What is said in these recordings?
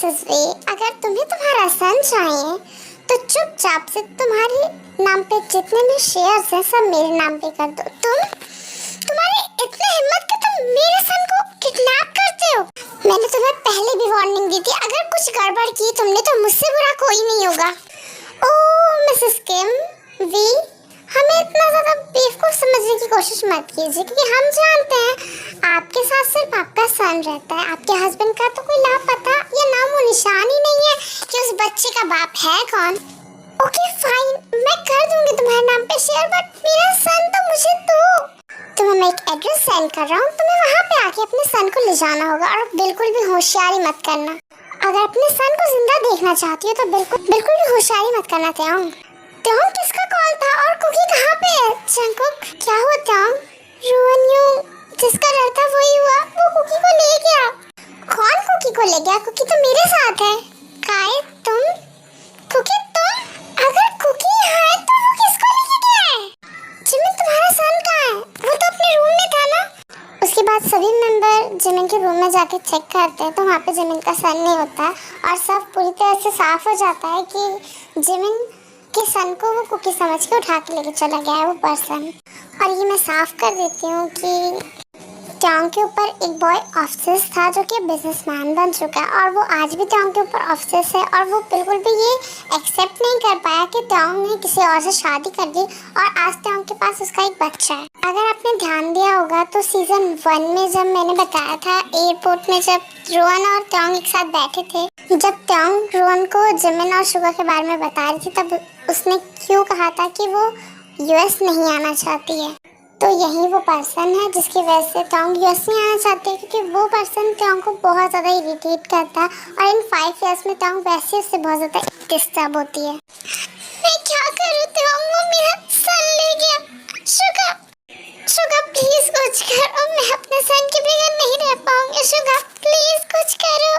Mrs वे, अगर तुम्हें तुम्हारा सन चाहिए तो चुपचाप से तुम्हारे नाम पे जितने भी शेयर्स हैं सब मेरे नाम पे कर दो। तुम्हारी इतनी हिम्मत कि तुम मेरे सन को किडनैप करते हो। मैंने तुम्हें पहले भी वार्निंग दी थी, अगर कुछ गड़बड़ की तुमने तो मुझसे बुरा कोई नहीं होगा। ओह मिसेस किम वी, हमें इतना ज्यादा बेवकूफ समझने की कोशिश मत कीजिए, क्योंकि हम जानते हैं आपके साथ सिर्फ आपका सन रहता है। आपके हस्बैंड का तो कोई लापता या नामो निशान ही नहीं है कि उस बच्चे का बाप है कौन। ओके फाइन, मैं कर दूंगी तुम्हारे नाम पे शेयर, बट मेरा सन तो मुझे दो। तुम्हें मैं एक एड्रेस सेंड कर रहा हूँ, तुम्हें वहाँ पे आके अपने सन को ले जाना होगा और बिल्कुल भी होशियारी मत करना। अगर अपने सन को जिंदा देखना चाहती हो तो बिल्कुल भी होशियारी मत करना। त्योंग किसका कॉल था और कुकी कहाँ पे है? जंगकुक, क्या हुआ त्योंग? रुअनयू जिसका डर था वही हुआ, वो कुकी को ले गया। कौन कुकी को ले गया? कुकी तो मेरे साथ है। काय तुम? कुकी तुम? अगर कुकी यहाँ है तो वो किसको लेके गया है? जिमिन तुम्हारा सन कहाँ है? वो तो अपने रूम में था ना। उसके बाद सभी मेंबर जिमिन के रूम में जाके चेक करते हैं तो वहाँ पे जिमिन का सन नहीं होता और सब पूरी तरह से साफ हो जाता है कि जिमिन के सन को वो कुकी समझ के उठा के लेके चला गया है वो पर्सन। और ये मैं साफ कर देती हूँ कि त्योंग के ऊपर एक बॉय ऑफिसर्स था जो कि बिजनेसमैन बन चुका है और वो आज भी त्योंग के ऊपर ऑफिसर्स है और वो बिल्कुल भी ये एक्सेप्ट नहीं कर पाया कि त्योंग ने किसी और से शादी कर ली और आज त्योंग के पास उसका एक बच्चा है। अगर आपने ध्यान दिया होगा तो सीजन 1 में जब मैंने बताया था एयरपोर्ट में जब रोहन और त्योंग एक साथ बैठे थे, जब त्योंग रोहन को जिमिन और शुगा के बारे में बता रही थी तब उसने क्यों कहा था कि वो यूएस नहीं आना चाहती है। तो यही वो पर्सन है जिसकी वजह से त्योंग यूएस नहीं आना चाहती है, क्योंकि वो पर्सन त्योंग को बहुत ज़्यादा इरिटेट करता है और इन 5 इयर्स में त्योंग वैसे उससे बहुत ज़्यादा डिस्टर्ब होती है। मैं क्या करूँ त्योंग, वो मेरा सन ले गया। शुगा शुगा प्लीज कुछ करो, मैं अपने सन के बगैर नहीं रह पाऊंगी। शुगा प्लीज कुछ करो।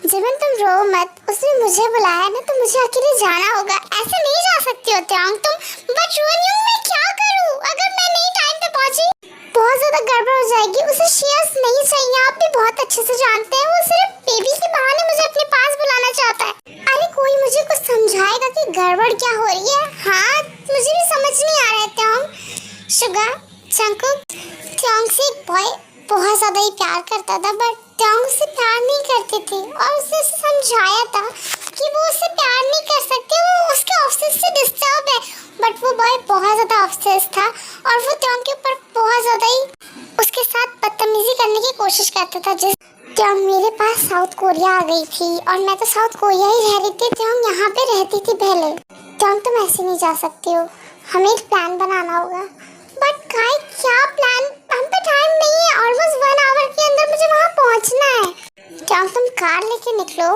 जिमिन तुम रो मत, उसने मुझे बुलाया ना तो मुझे अकेले जाना होगा। ऐसे नहीं जा सकती हो त्योंग तुम। बट रोनियंग मैं क्या करूं? अगर मैं नहीं टाइम पे पहुंची बहुत ज्यादा गड़बड़ हो जाएगी। उसे शेयर्स नहीं चाहिए, आप भी बहुत अच्छे से जानते हैं। वो सिर्फ बेबी के बहाने मुझे अपने पास बुलाना चाहता है। अरे कोई मुझे कुछ समझाएगा कि गड़बड़ क्या हो रही है? हाँ मुझे भी समझ नहीं आ रहा है त्योंग। शुगा जंगकुक त्योंग से एक बॉय बहुत ज्यादा ही प्यार करता था बट त्योंग उससे प्यार नहीं करती थी और उसे समझाया था कि वो उससे प्यार नहीं कर सकती, वो उसके ऑफिस से डिस्टर्ब है। बट वो बॉय बहुत ज्यादा ऑफिस था और वो त्योंग के ऊपर बहुत ज्यादा ही उसके साथ बदतमीजी करने की कोशिश करता था। जिस त्योंग मेरे पास साउथ कोरिया आ गई थी और मैं तो साउथ कोरिया ही रह रही थी, त्योंग यहाँ पे रहती थी पहले। त्योंग तुम ऐसे नहीं जा सकती हो, हमें एक प्लान बनाना होगा। बट काय क्या प्लान? हम पे टाइम नहीं है, ऑलमोस्ट 1 आवर के अंदर मुझे वहाँ पहुँचना है। त्योंग तुम कार लेके निकलो,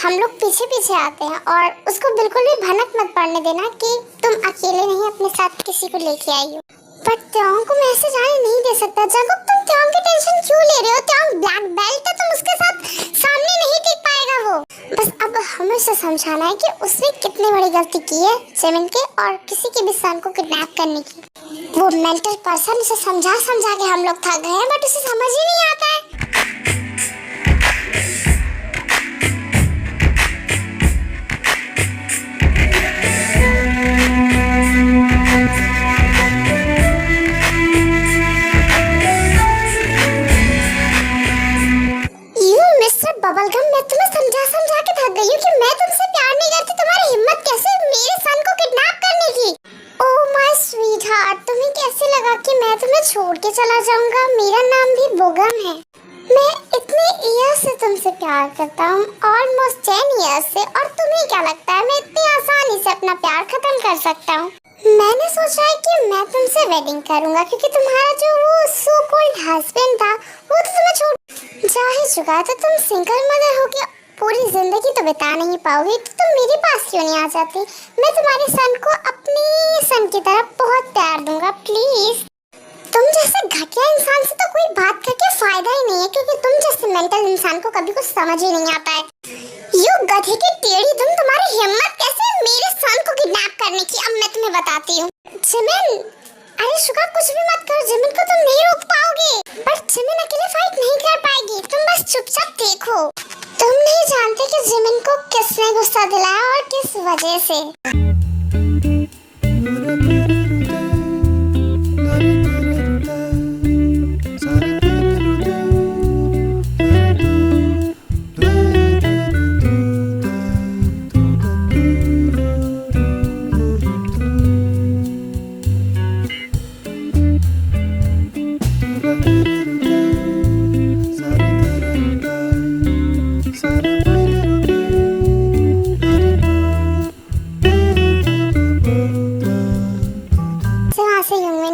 हम लोग पीछे पीछे आते हैं और उसको बिल्कुल भी भनक मत पड़ने देना कि तुम अकेले नहीं अपने साथ किसी को लेके आई हो। बट त्योंग को मैं ऐसे जाने नहीं दे सकता। जब तुम त्योंग की टेंशन क्यों ले रहे हो? त्योंग ब्लैक बेल्ट है, तुम उसके साथ सामने नहीं टिक पाएगा वो। बस अब हमें उसे समझाना है कि उसने कितनी बड़ी गलती की है जिमिन के और किसी के भी सन को किडनैप करने की। वो मेंटल पर्सन उसे समझा के हम लोग थक गए हैं बट उसे समझ ही नहीं आता है। बबलगम, मैं तुम्हें समझा के थक गई हूँ कि मैं तुमसे प्यार नहीं करती। तुम्हारी हिम्मत कैसे मेरे सन को किडनैप करने की? ओह माय स्वीट हार्ट, तुम्हें कैसे लगा कि मैं तुम्हें छोड़ के चला जाऊंगा? मेरा नाम भी बोगम है। मैं इतने ईयर से तुमसे प्यार करता हूँ, ऑलमोस्ट 10 ईयर से, और तुम्हें क्या लगता है मैं इतनी आसानी से अपना प्यार खत्म कर सकता हूँ? मैंने सोचा है कि मैं तुमसे वेडिंग करूंगा क्योंकि तुम्हारा जो वो सो कॉल्ड हस्बैंड था वो तो तुम्हें छोड़ जा ही चुका है, तो तुम सिंगल मदर हो के पूरी जिंदगी तो बिता नहीं पाओगी, तो तुम मेरे पास क्यों नहीं आ जाती? मैं तुम्हारे सन को अपनी सन की तरह बहुत प्यार दूंगा, प्लीज। तुम जैसे घटिया इंसान से तो कोई बात करके फायदा ही नहीं है, क्योंकि तुम जैसे मेंटल इंसान को कभी कुछ समझ ही नहीं आता है। यू गधे की टेढ़ी, तुम्हारी हिम्मत कैसे मेरे सन को किडनैप करने की? अब मैं तुम्हें बताती हूँ। जिमिन, अरे शुगा कुछ भी मत करो, जिमिन को तुम नहीं रोक पाओगे। बट जिमिन अकेले फाइट नहीं कर पाएगी, तुम बस चुपचाप देखो। तुम नहीं जानते कि जिमिन को किसने गुस्सा दिलाया और किस वजह से।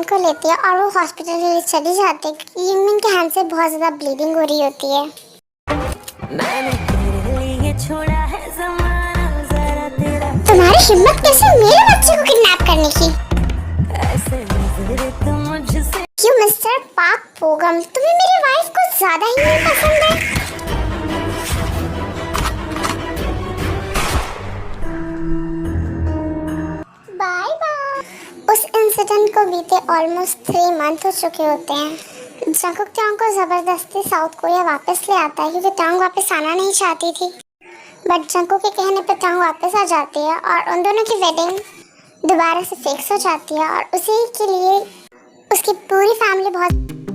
को लेती है और वो हॉस्पिटल के लिए चली जाती है क्योंकि यूमिन के हैंड से बहुत ज्यादा ब्लीडिंग हो रही होती है। तुम्हारी हिम्मत कैसे मेरे बच्चे को किडनैप करने की? क्यों मिस्टर पाक पोगम, तुम्हें मेरी वाइफ को ज्यादा ही नहीं पसंद है? Bye bye. उस इंसिडेंट को बीते ऑलमोस्ट 3 मंथ हो चुके होते हैं। जंकुक ट्यांग को जबरदस्ती साउथ कोरिया वापस ले आता है क्योंकि ट्यांग वापस आना नहीं चाहती थी, बट जंकुक के कहने पर ट्यांग वापस आ जाती है और उन दोनों की वेडिंग दोबारा से फिक्स हो जाती है और उसी के लिए उसकी पूरी फैमिली बहुत